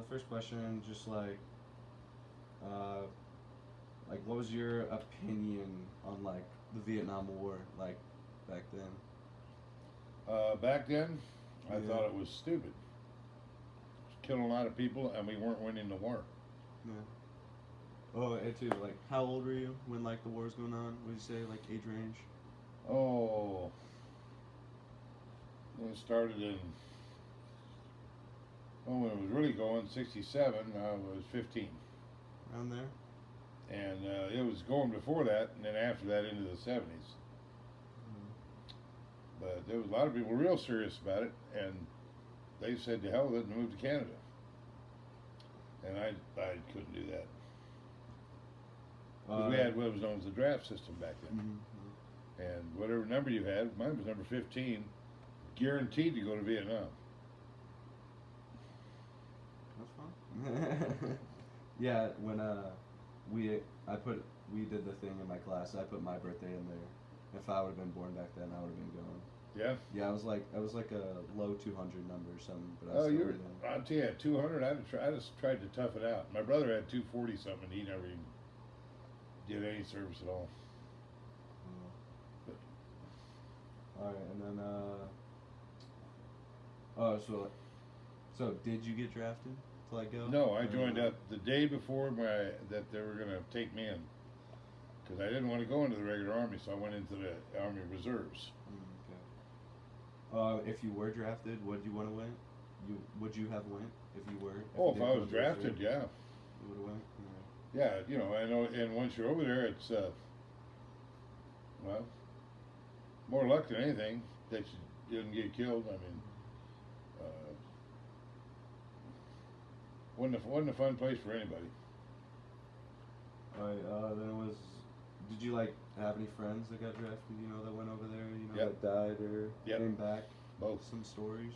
first question, just uh, like, what was your opinion on like the Vietnam War, like back then? Back then, I Yeah. thought it was stupid. Killing a lot of people, and we weren't winning the war. Yeah. Oh, and too, like, how old were you when like the war was going on? Would you say like age range? Oh, it started in, well, when it was really going, 67, I was 15. Around there? And it was going before that, and then after that into the 70s. But there was a lot of people real serious about it, and they said to hell with it and moved to Canada. And I couldn't do that. Because we had what was known as the draft system back then. Mm-hmm. And whatever number you had, mine was number 15, guaranteed to go to Vietnam. That's fun. Yeah, when we I put we did the thing in my class. I put my birthday in there. If I would have been born back then, I would have been going. Yeah? Yeah, I was like a low 200 number or something, but I Oh, still you're, went in. I'll tell you, at 200, I just tried to tough it out. My brother had 240 something, and he never even did any service at all. But, All right, and then oh, so did you get drafted to like go? no, I Or joined no? up the day before that they were going to take me in. Because I didn't want to go into the regular army, so I went into the Army Reserves. Okay. If you were drafted, would you want to win? Would you have went if you were? Oh, you if did I go was to the reserve? drafted, yeah. You would have went. Yeah, you know, I know, and once you're over there, it's, well, more luck than anything that you didn't get killed. I mean, uh, wasn't a fun place for anybody. All right. Then it was. Did you like have any friends that got drafted? You know, that went over there. You know, Yep. that died or Yep. came back. Both. Some stories.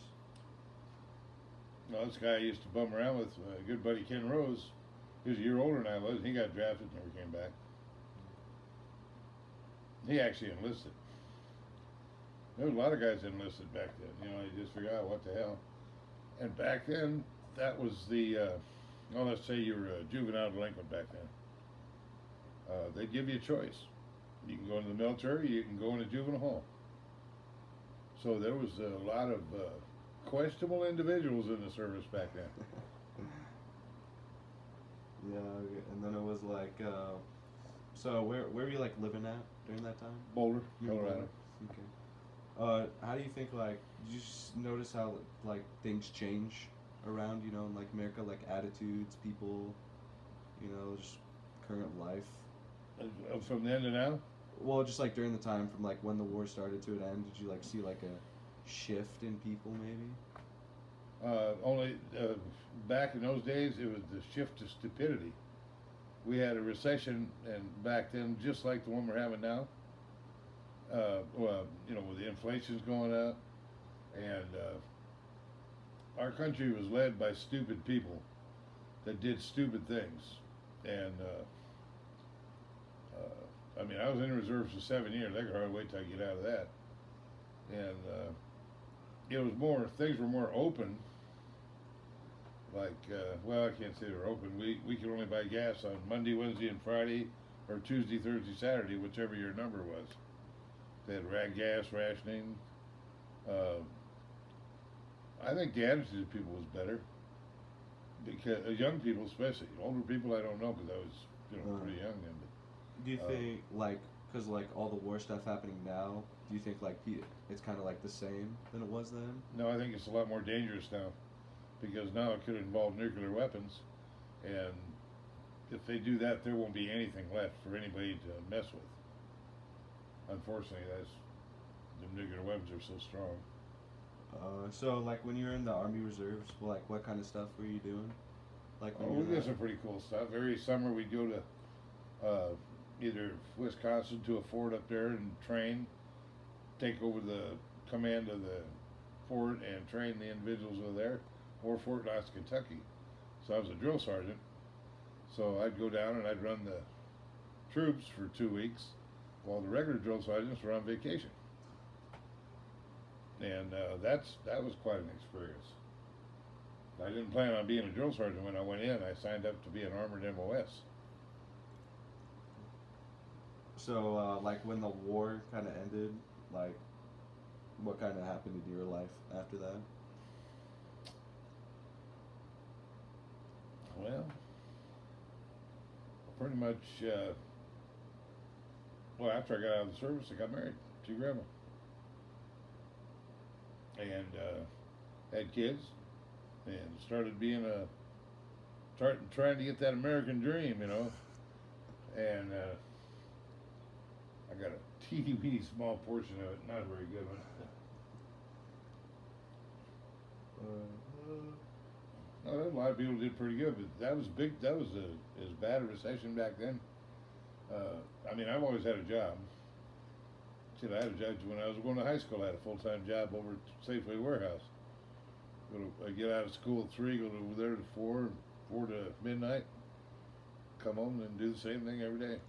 Well, this guy I used to bum around with, a good buddy Ken Rose, he was a year older than I was. He got drafted, never came back. He actually enlisted. There was a lot of guys enlisted back then. You know, you just figure out what the hell. And back then, that was the, well, let's say you were a juvenile delinquent back then. They'd give you a choice. You can go into the military, you can go into juvenile hall. So there was a lot of questionable individuals in the service back then. Yeah, okay. And then it was like, so where were you like living at during that time? Boulder, You were in Colorado. Boulder? Okay. How do you think like did you just notice how like things change around you know in like America like attitudes, people, you know, just current life. From then to now? Well, just like during the time from like when the war started to it end, did you like see like a shift in people maybe? Only back in those days, it was the shift to stupidity. We had a recession, and back then, just like the one we're having now. Well, you know, with the inflation's going up, and our country was led by stupid people that did stupid things. And I mean, I was in the reserves for 7 years. I could hardly wait till I get out of that. And it was more, things were more open. Like, well, I can't say they were open. We could only buy gas on Monday, Wednesday, and Friday, or Tuesday, Thursday, Saturday, whichever your number was. They had gas rationing. I think the attitude of people was better. Because young people, especially older people, I don't know because I was, you know, pretty young then. But Do you think like because like all the war stuff happening now, do you think like it's kind of like the same than it was then? no, I think it's a lot more dangerous now, because now it could involve nuclear weapons, and if they do that, there won't be anything left for anybody to mess with. Unfortunately, the nuclear weapons are so strong. So like when you were in the Army Reserves, like what kind of stuff were you doing? Like when Oh, you we were did some pretty cool stuff. Every summer we'd go to either Wisconsin to a fort up there and train, take over the command of the fort and train the individuals over there, or Fort Knox, Kentucky. So I was a drill sergeant. So I'd go down and I'd run the troops for 2 weeks while the regular drill sergeants were on vacation. And that was quite an experience. I didn't plan on being a drill sergeant when I went in. I signed up to be an armored MOS. So, like, when the war kind of ended, like, what kind of happened in your life after that? Well, pretty much, well, after I got out of the service, I got married to Grandma. And had kids, and started being trying to get that American dream, you know. And I got a teeny weeny small portion of it, not a very good one. No, a lot of people did pretty good, but that was big. That was as bad a recession back then. I mean, I've always had a job. Shit, I had a job when I was going to high school. I had a full-time job over at Safeway Warehouse. I get out of school at 3, go over there to 4 to midnight, come home and do the same thing every day.